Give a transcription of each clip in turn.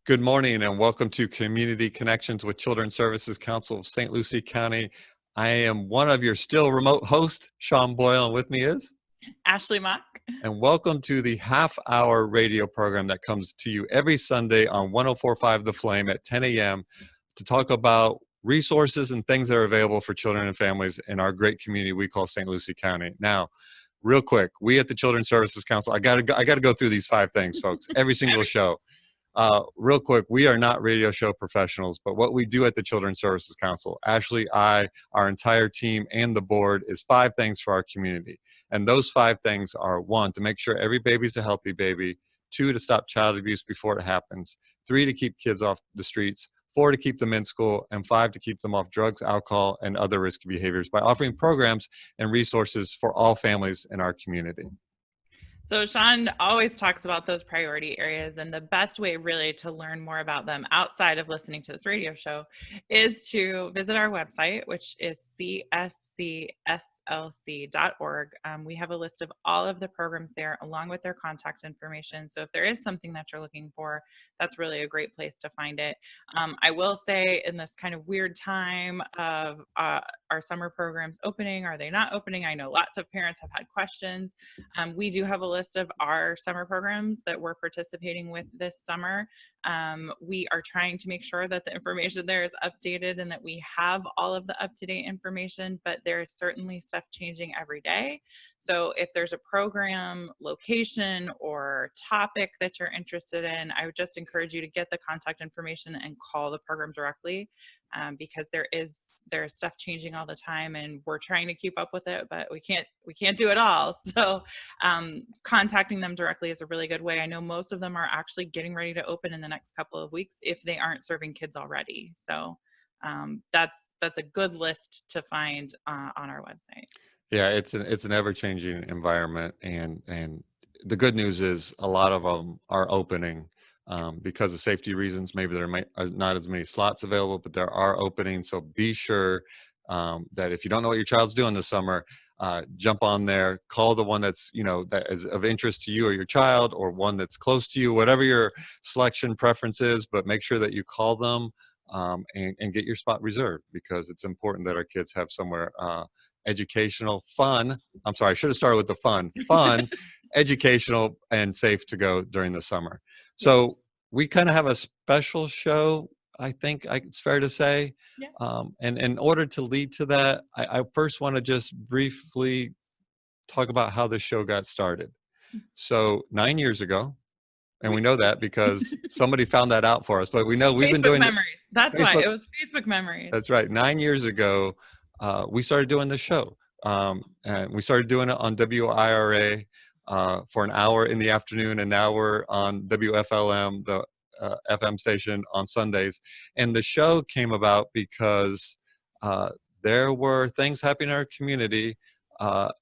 Good morning and welcome to Community Connections with Children's Services Council of St. Lucie County. I am one of your still remote hosts, Sean Boyle, and with me is? Ashley Mock. And welcome to the half-hour radio program that comes to you every Sunday on 104.5 The Flame at 10 a.m. to talk about resources and things that are available for children and families in our great community we call St. Lucie County. Now, real quick, we at the Children's Services Council, I gotta go through these 5 things, folks, every single show. Real quick, we are not radio show professionals, but what we do at the Children's Services Council, Ashley, I, our entire team, and the board is 5 things for our community. And those 5 things are: 1, to make sure every baby's a healthy baby; 2, to stop child abuse before it happens; 3, to keep kids off the streets; 4, to keep them in school; and 5, to keep them off drugs, alcohol, and other risky behaviors by offering programs and resources for all families in our community. So Sean always talks about those priority areas, and the best way really to learn more about them outside of listening to this radio show is to visit our website, which is cscslc.org. We have a list of all of the programs there along with their contact information. So if there is something that you're looking for, that's really a great place to find it. I will say, in this kind of weird time of our summer programs opening, are they not opening? I know lots of parents have had questions. We do have a list of our summer programs that we're participating with this summer. We are trying to make sure that the information there is updated and that we have all of the up-to-date information, but there's certainly stuff changing every day. So if there's a program, location, or topic that you're interested in, I would just encourage you to get the contact information and call the program directly, because there's stuff changing all the time, and we're trying to keep up with it, but we can't do it all. So contacting them directly is a really good way. I know most of them are actually getting ready to open in the next couple of weeks if they aren't serving kids already. So that's a good list to find on our website. Yeah, it's an ever-changing environment, and the good news is a lot of them are opening because of safety reasons. Maybe there are not as many slots available, but there are openings. So be sure that if you don't know what your child's doing this summer, jump on there, call the one that's that is of interest to you or your child, or one that's close to you, whatever your selection preference is. But make sure that you call them and get your spot reserved, because it's important that our kids have somewhere educational, fun. I'm sorry, I should have started with the fun, educational, and safe to go during the summer. So we kind of have a special show, I think it's fair to say. Yeah. And in order to lead to that, I first want to just briefly talk about how the show got started. So 9 years ago, and we know that because somebody found that out for us, but we know we've been doing memories. That's Facebook. why it was Facebook memories. That's right. 9 years ago, we started doing this show. And we started doing it on WIRA for an hour in the afternoon, and now we're on WFLM, the FM station, on Sundays. And the show came about because there were things happening in our community,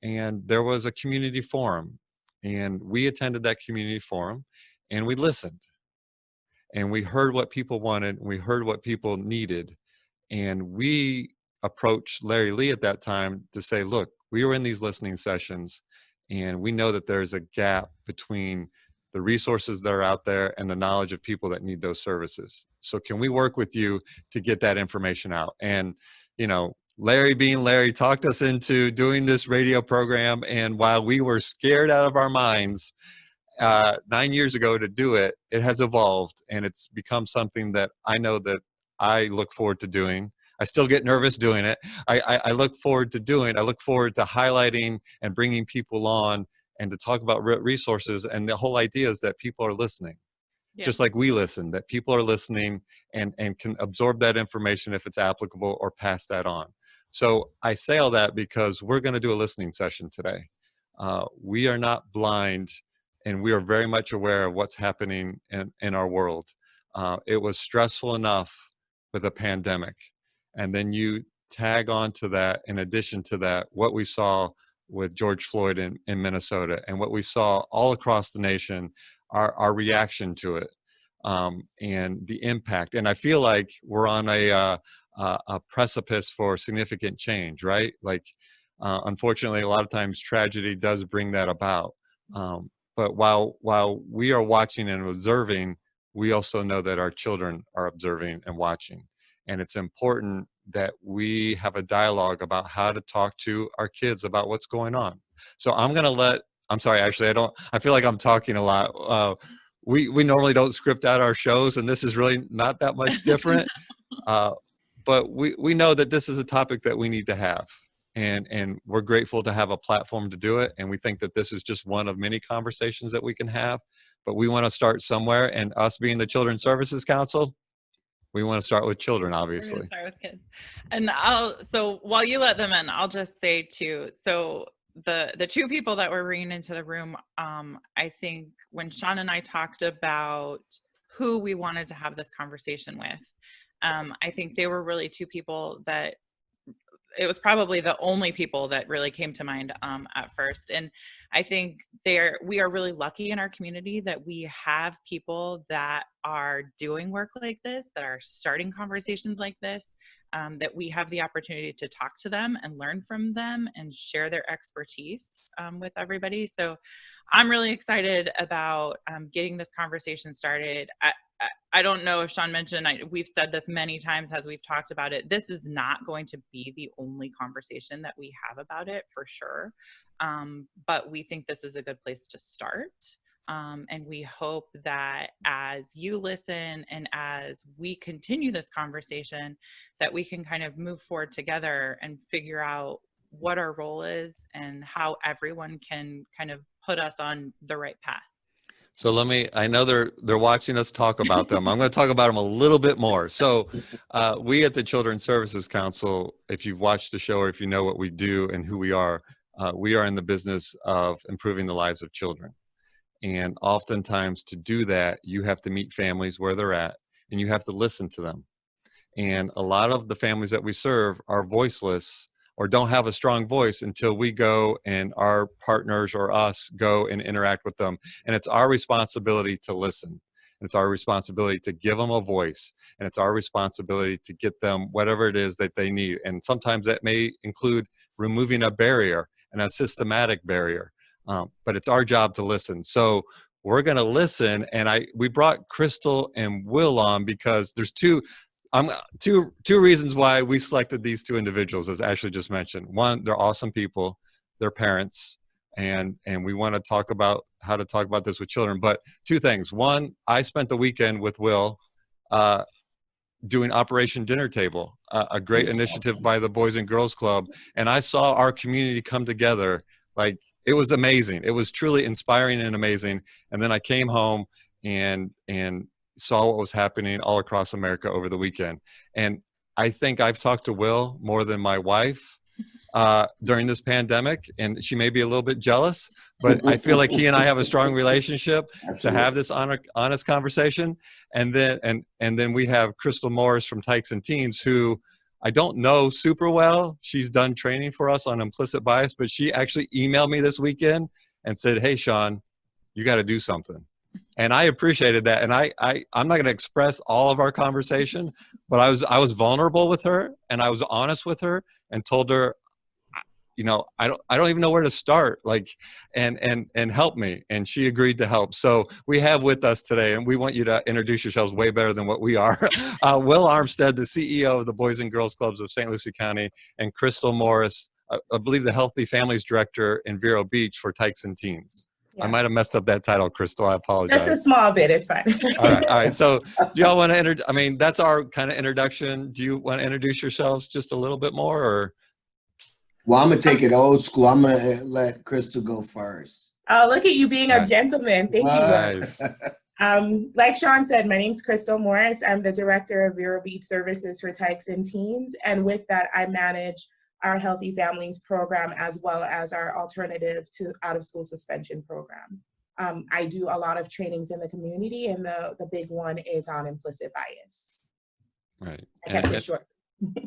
and there was a community forum. And we attended that community forum, and we listened. And we heard what people wanted, and we heard what people needed. And we approached Larry Lee at that time to say, look, we were in these listening sessions, and we know that there's a gap between the resources that are out there and the knowledge of people that need those services. So can we work with you to get that information out? And, Larry being Larry talked us into doing this radio program. And while we were scared out of our minds 9 years ago to do it, it has evolved, and it's become something that I know that I look forward to doing. I still get nervous doing it. I look forward to doing. I look forward to highlighting and bringing people on and to talk about resources. And the whole idea is that people are listening, just like we listen, that people are listening and can absorb that information if it's applicable, or pass that on. So I say all that because we're going to do a listening session today. We are not blind, and we are very much aware of what's happening in our world. It was stressful enough with a pandemic. And then you tag on to that, in addition to that, what we saw with George Floyd in Minnesota, and what we saw all across the nation, our reaction to it, and the impact. And I feel like we're on a precipice for significant change, right? Like, unfortunately, a lot of times tragedy does bring that about. But while we are watching and observing, we also know that our children are observing and watching. And it's important that we have a dialogue about how to talk to our kids about what's going on. So I'm sorry, actually, I feel like I'm talking a lot. We normally don't script out our shows, and this is really not that much different. But we know that this is a topic that we need to have. And we're grateful to have a platform to do it. And we think that this is just one of many conversations that we can have. But we want to start somewhere. And us being the Children's Services Council, we want to start with children, We're obviously. gonna start with kids. And so while you let them in, I'll just say too, so the two people that were bringing into the room, I think when Sean and I talked about who we wanted to have this conversation with, I think they were really two people that it was probably the only people that really came to mind at first. And I think we are really lucky in our community that we have people that are doing work like this, that are starting conversations like this, that we have the opportunity to talk to them and learn from them and share their expertise with everybody. So I'm really excited about getting this conversation started. I don't know if Sean mentioned, we've said this many times as we've talked about it, this is not going to be the only conversation that we have about it, for sure. But we think this is a good place to start. And we hope that as you listen and as we continue this conversation, that we can kind of move forward together and figure out what our role is and how everyone can kind of put us on the right path. So I know they're watching us talk about them. I'm going to talk about them a little bit more. So we at the Children's Services Council, if you've watched the show or if you know what we do and who we are in the business of improving the lives of children. And oftentimes to do that, you have to meet families where they're at and you have to listen to them. And a lot of the families that we serve are voiceless or don't have a strong voice until we go and our partners or us go and interact with them. And it's our responsibility to listen. It's our responsibility to give them a voice. And it's our responsibility to get them whatever it is that they need. And sometimes that may include removing a barrier and a systematic barrier. But it's our job to listen. So we're going to listen. And we brought Crystal and Will on because there's two reasons why we selected these two individuals, as Ashley just mentioned. One, they're awesome people, they're parents, and we want to talk about how to talk about this with children. But two things. One, I spent the weekend with Will doing Operation Dinner Table, a great initiative by the Boys and Girls Club, and I saw our community come together. Like, it was amazing. It was truly inspiring and amazing. And then I came home and saw what was happening all across America over the weekend. And I think I've talked to Will more than my wife during this pandemic, and she may be a little bit jealous, but I feel like he and I have a strong relationship to have this honest conversation. And then we have Crystal Morris from Tykes and Teens, who I don't know super well. She's done training for us on implicit bias, but she actually emailed me this weekend and said, "Hey, Sean, you got to do something." And I appreciated that. And I'm not going to express all of our conversation, but I was vulnerable with her and I was honest with her and told her, I don't even know where to start, like, and help me. And she agreed to help. So we have with us today, and we want you to introduce yourselves way better than what we are. Will Armstead, the CEO of the Boys and Girls Clubs of St. Lucie County, and Crystal Morris, I believe the Healthy Families Director in Vero Beach for Tykes and Teens. Yeah. I might have messed up that title, Crystal. I apologize. Just a small bit. It's fine. All right. So do y'all want to that's our kind of introduction. Do you want to introduce yourselves just a little bit more, or? Well, I'm going to take it old school. I'm going to let Crystal go first. Oh, look at you being a gentleman. Thank you. Nice. Like Sean said, my name's Crystal Morris. I'm the Director of Vero Beach Services for Tykes and Teens. And with that, I manage our Healthy Families program as well as our alternative to out-of-school suspension program. I do a lot of trainings in the community, and the big one is on implicit bias. Right. I kept it short.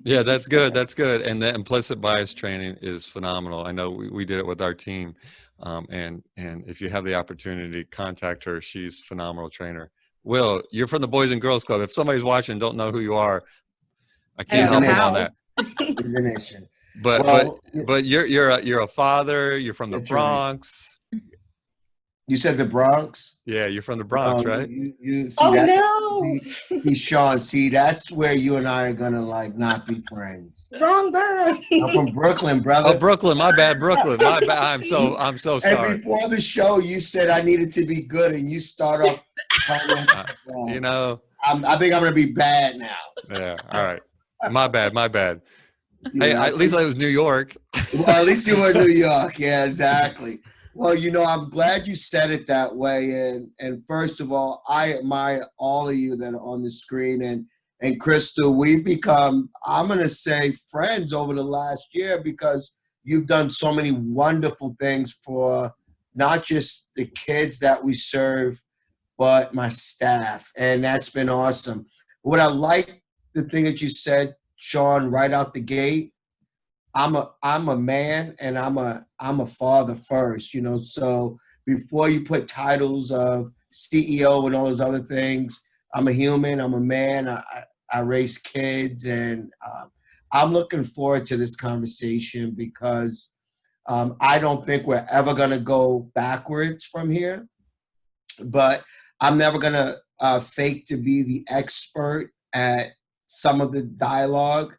Yeah, that's good. That's good. And the implicit bias training is phenomenal. I know we did it with our team. And if you have the opportunity, contact her. She's a phenomenal trainer. Will, you're from the Boys and Girls Club. If somebody's watching and don't know who you are, I can't help them on that. It's an issue. But you're a father. You're from the Bronx. You said the Bronx? Yeah, you're from the Bronx, right? You see Oh that? no, See, Sean, see, that's where you and I are gonna like not be friends. wrong borough. I'm from Brooklyn, Oh, brother. Brooklyn, my bad, Brooklyn, my bad. I'm so And sorry. before the show, you said I needed to be good, and you start off telling me wrong. You know, I think I'm gonna be bad now. yeah. All right, my bad, my bad. Hey, Yeah. at least I was New York. Well, at least you were in New York. Yeah, exactly. Well, I'm glad you said it that way. And first of all, I admire all of you that are on the screen. And Crystal, we've become, I'm gonna say, friends over the last year because you've done so many wonderful things for not just the kids that we serve, but my staff. And that's been awesome. What I like, the thing that you said, Sean, right out the gate, I'm a man and I'm a father first, so before you put titles of CEO and all those other things, I'm a human, I'm a man, I raise kids, and I'm looking forward to this conversation because I don't think we're ever going to go backwards from here, but I'm never going to fake to be the expert at some of the dialogue.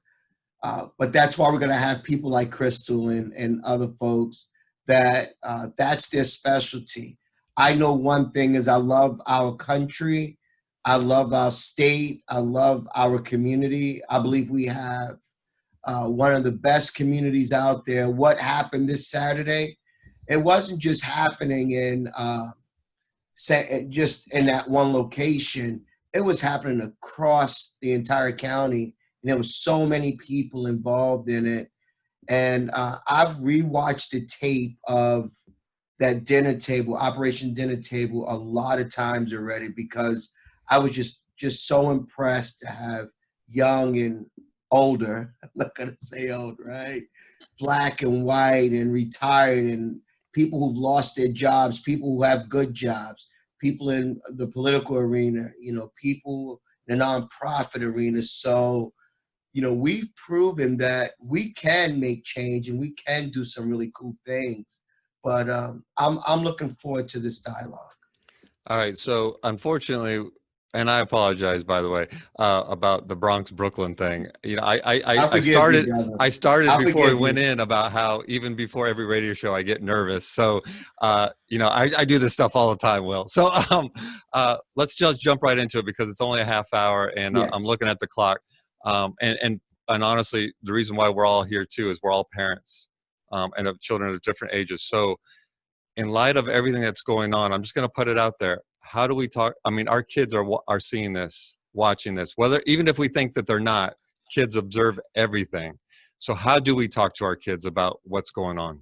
But that's why we're going to have people like Crystal and other folks that's their specialty. I know one thing is I love our country. I love our state. I love our community. I believe we have one of the best communities out there. What happened this Saturday? It wasn't just happening in just in that one location. It was happening across the entire county. And there was so many people involved in it. And I've rewatched the tape of that dinner table, Operation Dinner Table, a lot of times already because I was just so impressed to have young and older, I'm not going to say old, right? Black and white and retired and people who've lost their jobs, people who have good jobs, people in the political arena, people in the nonprofit arena. So, we've proven that we can make change and we can do some really cool things. But I'm looking forward to this dialogue. All right. So unfortunately, and I apologize, by the way, about the Bronx Brooklyn thing. I started before we went in about how even before every radio show I get nervous. So I do this stuff all the time, Will. So let's just jump right into it because it's only a half hour and Yes. I'm looking at the clock. And honestly, the reason why we're all here too is we're all parents and of children of different ages. So in light of everything that's going on, I'm just going to put it out there. How do we talk? I mean, our kids are seeing this, watching this, even if we think that they're not, kids observe everything. So how do we talk to our kids about what's going on?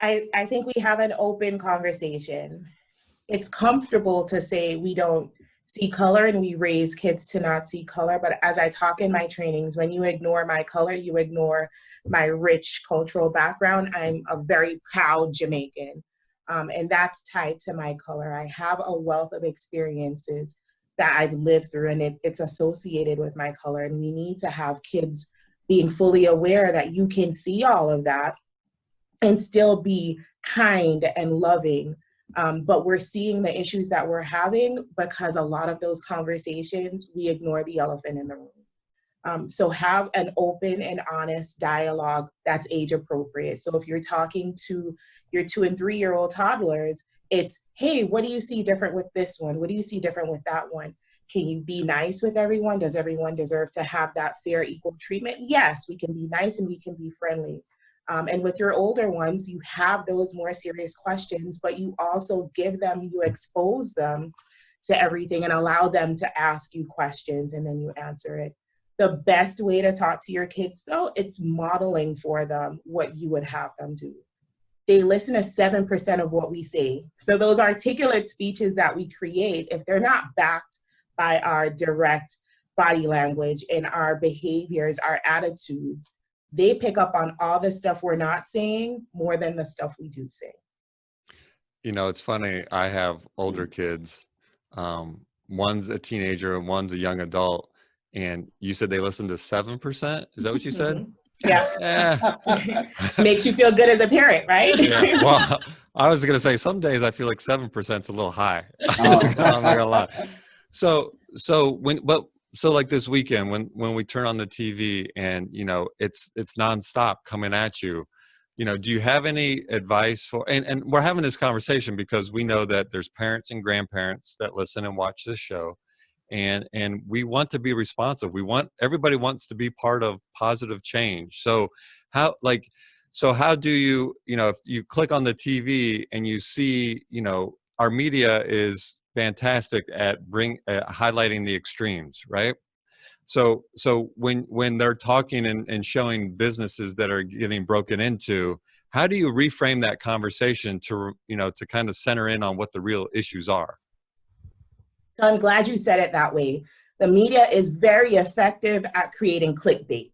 I think we have an open conversation. It's comfortable to say we don't see color and we raise kids to not see color. But as I talk in my trainings, when you ignore my color, you ignore my rich cultural background. I'm a very proud Jamaican, and that's tied to my color. I have a wealth of experiences that I've lived through, and it's associated with my color. And we need to have kids being fully aware that you can see all of that and still be kind and loving. But we're seeing the issues that we're having because a lot of those conversations, we ignore the elephant in the room. So have an open and honest dialogue that's age appropriate. So if you're talking to your 2 and 3 year old toddlers, it's, hey, what do you see different with this one? What do you see different with that one? Can you be nice with everyone? Does everyone deserve to have that fair, equal treatment? Yes, we can be nice and we can be friendly. And with your older ones, you have those more serious questions, but you also you expose them to everything and allow them to ask you questions and then you answer it. The best way to talk to your kids, though, it's modeling for them what you would have them do. They listen to 7% of what we say. So those articulate speeches that we create, if they're not backed by our direct body language and our behaviors, our attitudes, they pick up on all the stuff we're not saying more than the stuff we do say. It's funny. I have older kids. One's a teenager and one's a young adult. And you said they listen to 7%? Is that what you said? Yeah. Eh. Makes you feel good as a parent, right? Yeah. Well, I was gonna say some days I feel like 7%'s a little high. Oh. I'm not gonna lie. So so like this weekend when we turn on the TV and it's nonstop coming at you, do you have any advice for and we're having this conversation because we know that there's parents and grandparents that listen and watch this show, and we want to be responsive. Everybody wants to be part of positive change. So how do you, if you click on the TV and you see, our media is fantastic at highlighting the extremes, right? So when they're talking and showing businesses that are getting broken into, how do you reframe that conversation to kind of center in on what the real issues are? So I'm glad you said it that way. The media is very effective at creating clickbait.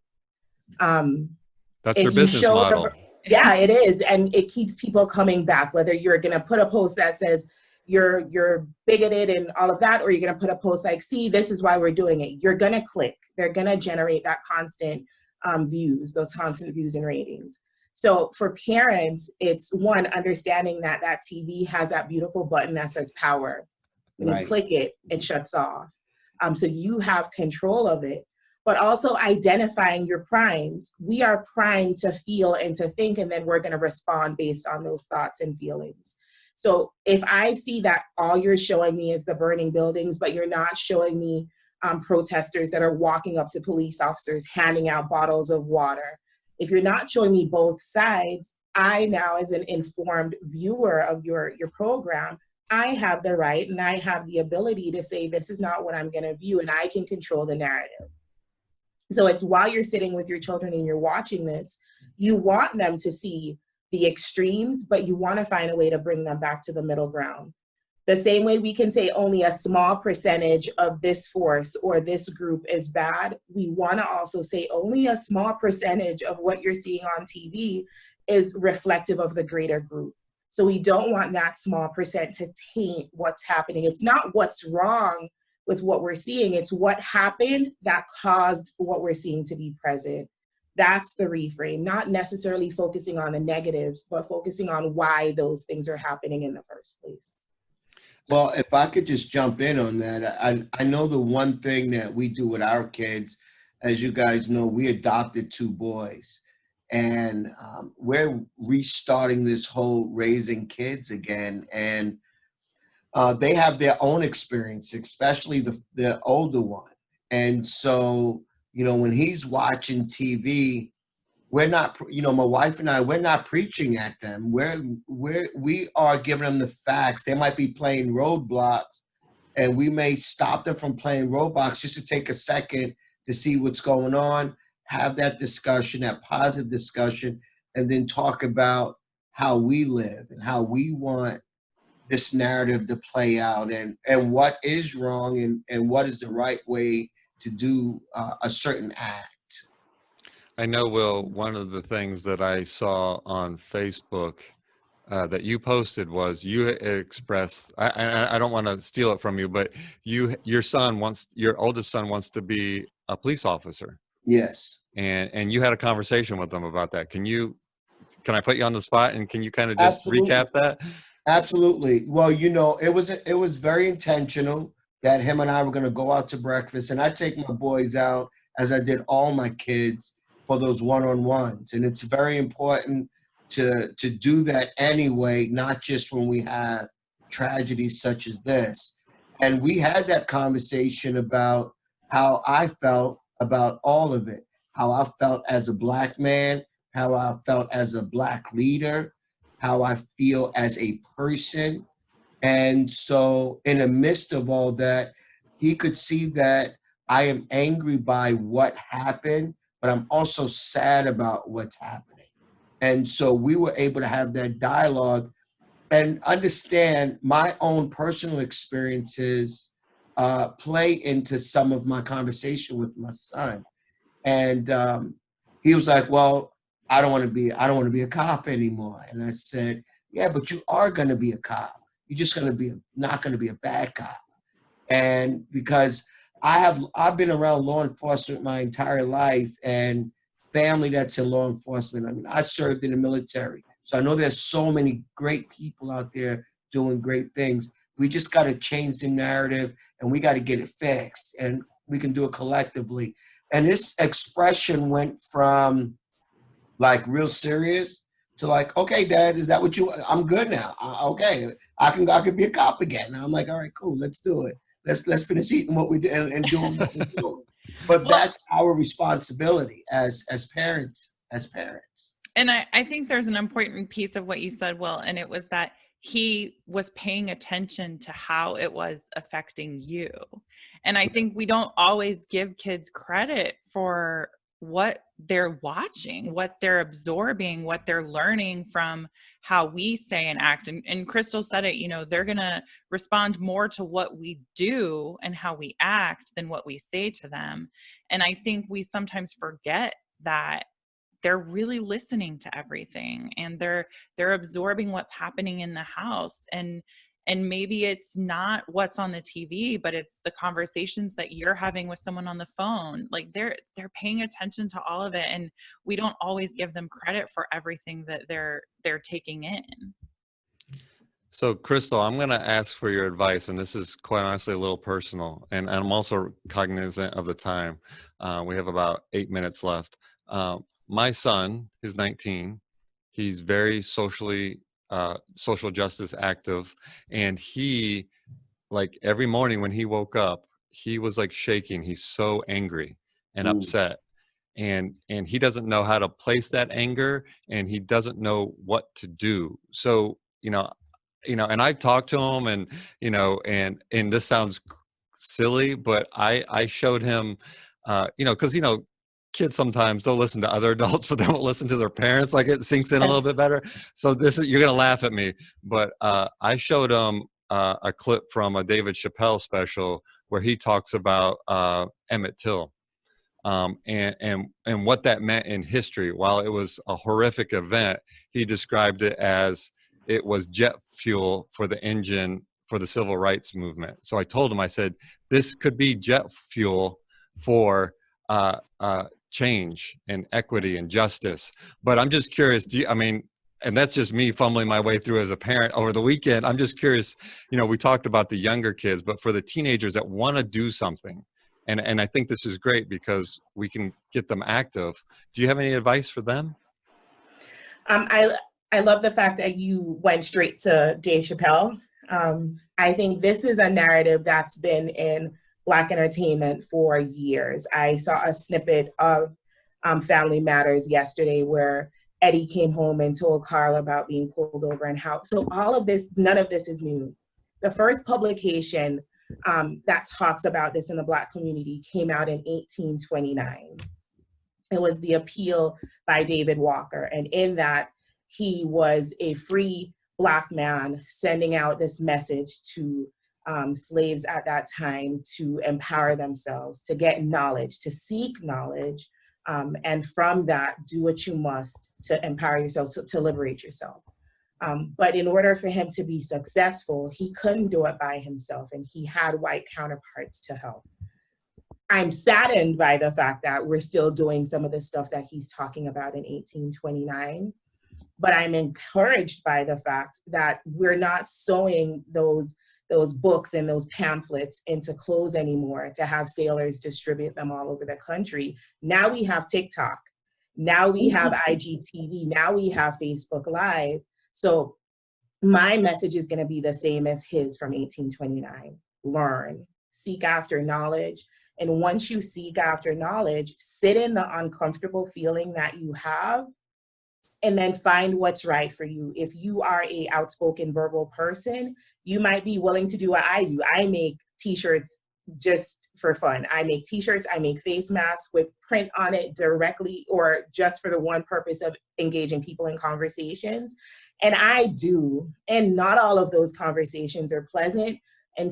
That's If their you business show model. Yeah, it is. And it keeps people coming back, whether you're going to put a post that says you're bigoted and all of that, or you're going to put a post like, see, this is why we're doing it. You're going to click. They're going to generate that constant those constant views and ratings. So for parents, it's one, understanding that that TV has that beautiful button that says power. When you Right. click it, it shuts off. So you have control of it. But also identifying your primes. We are primed to feel and to think, and then we're going to respond based on those thoughts and feelings. So if I see that all you're showing me is the burning buildings, but you're not showing me protesters that are walking up to police officers, handing out bottles of water, if you're not showing me both sides, I now, as an informed viewer of your program, I have the right and I have the ability to say, this is not what I'm going to view, and I can control the narrative. So it's while you're sitting with your children and you're watching this, you want them to see the extremes, but you want to find a way to bring them back to the middle ground. The same way we can say only a small percentage of this force or this group is bad, we want to also say only a small percentage of what you're seeing on TV is reflective of the greater group. So we don't want that small percent to taint what's happening. It's not what's wrong with what we're seeing, it's what happened that caused what we're seeing to be present. That's the reframe, not necessarily focusing on the negatives, but focusing on why those things are happening in the first place. Well, if I could just jump in on that, I know the one thing that we do with our kids, as you guys know, we adopted 2 boys, and we're restarting this whole raising kids again, and they have their own experience, especially the older one. And so, when he's watching TV, we're not, my wife and I, we're not preaching at them. We are giving them the facts. They might be playing roadblocks, and we may stop them from playing roadblocks just to take a second to see what's going on, have that discussion, that positive discussion, and then talk about how we live and how we want this narrative to play out, and what is wrong and what is the right way to do a certain act. I know, Will, one of the things that I saw on Facebook that you posted was you expressed, I don't want to steal it from you, but your oldest son wants to be a police officer. Yes. And you had a conversation with them about that. Can I put you on the spot, and can you kind of just recap that? Absolutely. Well, it was very intentional that him and I were going to go out to breakfast, and I take my boys out, as I did all my kids, for those one-on-ones. And it's very important to do that anyway, not just when we have tragedies such as this. And we had that conversation about how I felt about all of it, how I felt as a Black man, how I felt as a Black leader, how I feel as a person. And so in the midst of all that, he could see that I am angry by what happened, but I'm also sad about what's happening. And so we were able to have that dialogue and understand my own personal experiences play into some of my conversation with my son. And he was like, well, I don't want to be a cop anymore. And I said, yeah, but you are going to be a cop. You're just going to be not going to be a bad cop. And because I've been around law enforcement my entire life, and family that's in law enforcement. I mean, I served in the military, so I know there's so many great people out there doing great things. We just got to change the narrative, and we got to get it fixed, and we can do it collectively. And this expression went from like real serious to like, okay, Dad, is that what you? I'm good now. Okay, I can be a cop again. And I'm like, all right, cool, let's do it. Let's finish eating what we do and doing what we're doing. But that's our responsibility as parents. And I think there's an important piece of what you said, Will, and it was that he was paying attention to how it was affecting you. And I think we don't always give kids credit for what they're watching, what they're absorbing, what they're learning from how we say and act. And Crystal said it, you know, they're going to respond more to what we do and how we act than what we say to them. And I think we sometimes forget that they're really listening to everything, and they're absorbing what's happening in the house. And maybe it's not what's on the TV, but it's the conversations that you're having with someone on the phone. Like they're paying attention to all of it, and we don't always give them credit for everything that they're taking in. So, Crystal, I'm going to ask for your advice, and this is quite honestly a little personal, and I'm also cognizant of the time. We have about 8 minutes left. My son is 19. He's very social justice active, and he, like every morning when he woke up, he was like shaking. He's so angry and upset, and he doesn't know how to place that anger, and he doesn't know what to do. So, and I talked to him, and and this sounds silly, but I showed him, because kids sometimes they'll listen to other adults, but they won't listen to their parents. Like it sinks in a little bit better. So you're gonna laugh at me, but I showed him a clip from a David Chappelle special where he talks about Emmett Till, and what that meant in history. While it was a horrific event, he described it as it was jet fuel for the engine for the civil rights movement. So I told him, I said, this could be jet fuel for change and equity and justice. But I'm just curious, and that's just me fumbling my way through as a parent over the weekend. I'm just curious, we talked about the younger kids, but for the teenagers that want to do something, and I think this is great because we can get them active. Do you have any advice for them? I love the fact that you went straight to Dave Chappelle. I think this is a narrative that's been in Black entertainment for years. I saw a snippet of Family Matters yesterday where Eddie came home and told Carl about being pulled over and how. So all of this, none of this is new. The first publication that talks about this in the Black community came out in 1829. It was the Appeal by David Walker. And in that, he was a free Black man sending out this message to slaves at that time to empower themselves, to get knowledge, to seek knowledge, and from that, do what you must to empower yourself, to liberate yourself. But in order for him to be successful, he couldn't do it by himself, and he had white counterparts to help. I'm saddened by the fact that we're still doing some of the stuff that he's talking about in 1829, but I'm encouraged by the fact that we're not sewing those books and those pamphlets into clothes anymore to have sailors distribute them all over the country. Now we have TikTok. Now we have IGTV. Now we have Facebook Live. So my message is going to be the same as his from 1829. Learn, seek after knowledge. And once you seek after knowledge, sit in the uncomfortable feeling that you have, and then find what's right for you. If you are a outspoken verbal person, you might be willing to do what I do. I make t-shirts just for fun. I make t-shirts, I make face masks with print on it directly or just for the one purpose of engaging people in conversations. And I do, and not all of those conversations are pleasant. And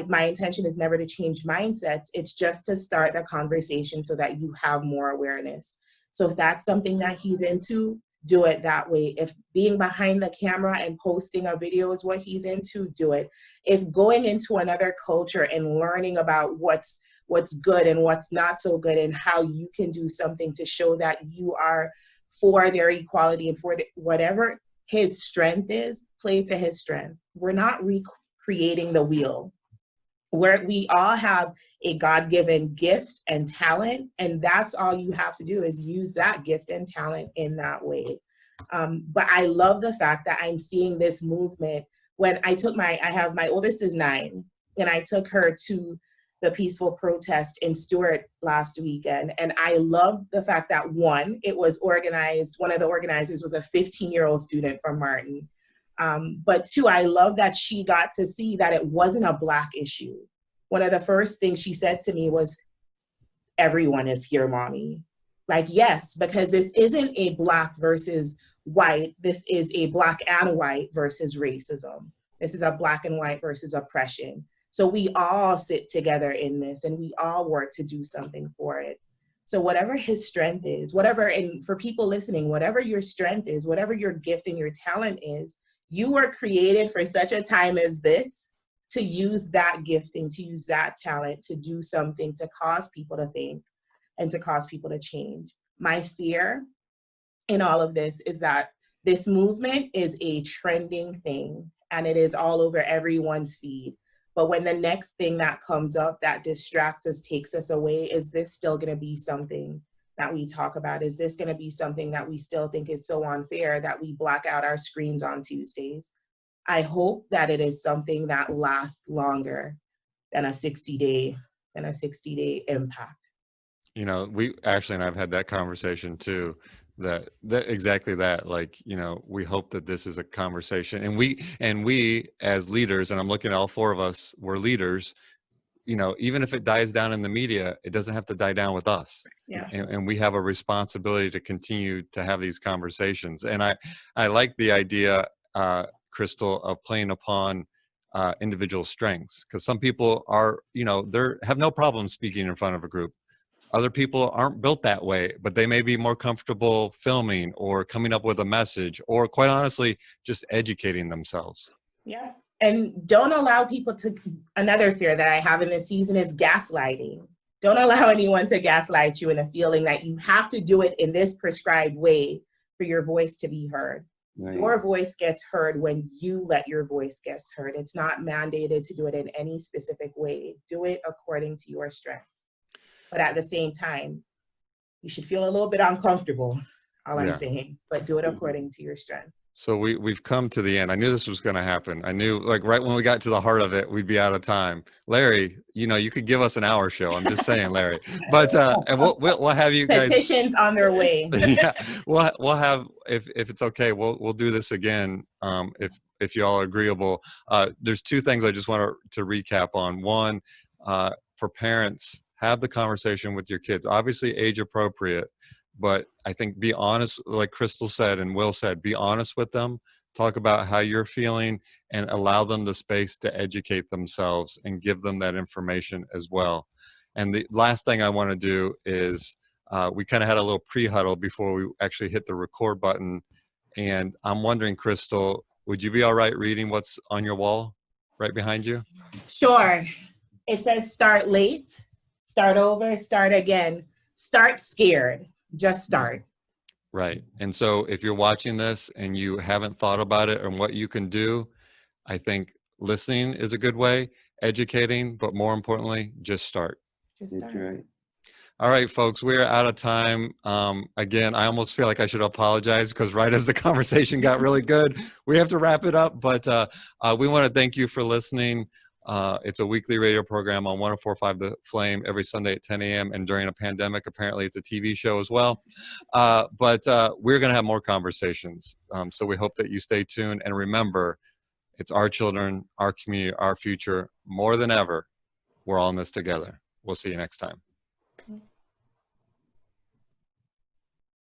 my intention is never to change mindsets. It's just to start the conversation so that you have more awareness. So if that's something that he's into, do it that way. If being behind the camera and posting a video is what he's into, do it. If going into another culture and learning about what's good and what's not so good and how you can do something to show that you are for their equality and for whatever his strength is, play to his strength. We're not recreating the wheel. We all have a God-given gift and talent, and that's all you have to do is use that gift and talent in that way. But I love the fact that I'm seeing this movement. When I have my oldest is 9, and I took her to the peaceful protest in Stewart last weekend, and I love the fact that one, it was organized. One of the organizers was a 15-year-old student from Martin. But two, I love that she got to see that it wasn't a Black issue. One of the first things she said to me was, everyone is here, mommy. Like, yes, because this isn't a Black versus white. This is a Black and white versus racism. This is a Black and white versus oppression. So we all sit together in this and we all work to do something for it. So whatever his strength is, and for people listening, whatever your strength is, whatever your gift and your talent is, you were created for such a time as this to use that gifting, to use that talent, to do something, to cause people to think and to cause people to change. My fear in all of this is that this movement is a trending thing and it is all over everyone's feed. But when the next thing that comes up that distracts us, takes us away, is this still going to be something that we talk about? Is this going to be something that we still think is so unfair that we black out our screens on Tuesdays? I hope that it is something that lasts longer than a 60-day impact. You know, we actually, and I've had that conversation too, that exactly that, like, you know, we hope that this is a conversation, and we as leaders, and I'm looking at all 4 of us, we're leaders, you know, even if it dies down in the media, it doesn't have to die down with us. Yeah. And we have a responsibility to continue to have these conversations. And I like the idea, Crystal, of playing upon individual strengths, because some people are, you know, have no problem speaking in front of a group. Other people aren't built that way, but they may be more comfortable filming or coming up with a message, or quite honestly, just educating themselves. Yeah. And don't allow people to, another fear that I have in this season is gaslighting. Don't allow anyone to gaslight you in a feeling that you have to do it in this prescribed way for your voice to be heard. Right. Your voice gets heard when you let your voice get heard. It's not mandated to do it in any specific way. Do it according to your strength. But at the same time, you should feel a little bit uncomfortable, I'm saying, but do it according to your strength. So we've come to the end. I knew this was going to happen. I knew, like, right when we got to the heart of it, we'd be out of time. Larry, you know, you could give us an hour show. I'm just saying, Larry. But and we'll have you guys. Petitions on their way. Yeah, we'll have, if it's okay, we'll do this again. If y'all are agreeable. There's 2 things I just want to recap on. One, for parents, have the conversation with your kids. Obviously, age appropriate. But I think be honest, like Crystal said and Will said, be honest with them, talk about how you're feeling, and allow them the space to educate themselves and give them that information as well. And the last thing I want to do is, we kind of had a little pre-huddle before we actually hit the record button. And I'm wondering, Crystal, would you be all right reading what's on your wall right behind you? Sure. It says start late, start over, start again, start scared. Just start. Right. And so if you're watching this and you haven't thought about it and what you can do, I think listening is a good way, educating, but more importantly, just start. Just start. That's right. All right, folks, we're out of time. Again, I almost feel like I should apologize because right as the conversation got really good, we have to wrap it up. But we want to thank you for listening. It's a weekly radio program on 104.5 The Flame every Sunday at 10 a.m. And during a pandemic, apparently it's a TV show as well. But we're going to have more conversations. So we hope that you stay tuned. And remember, it's our children, our community, our future. More than ever, we're all in this together. We'll see you next time.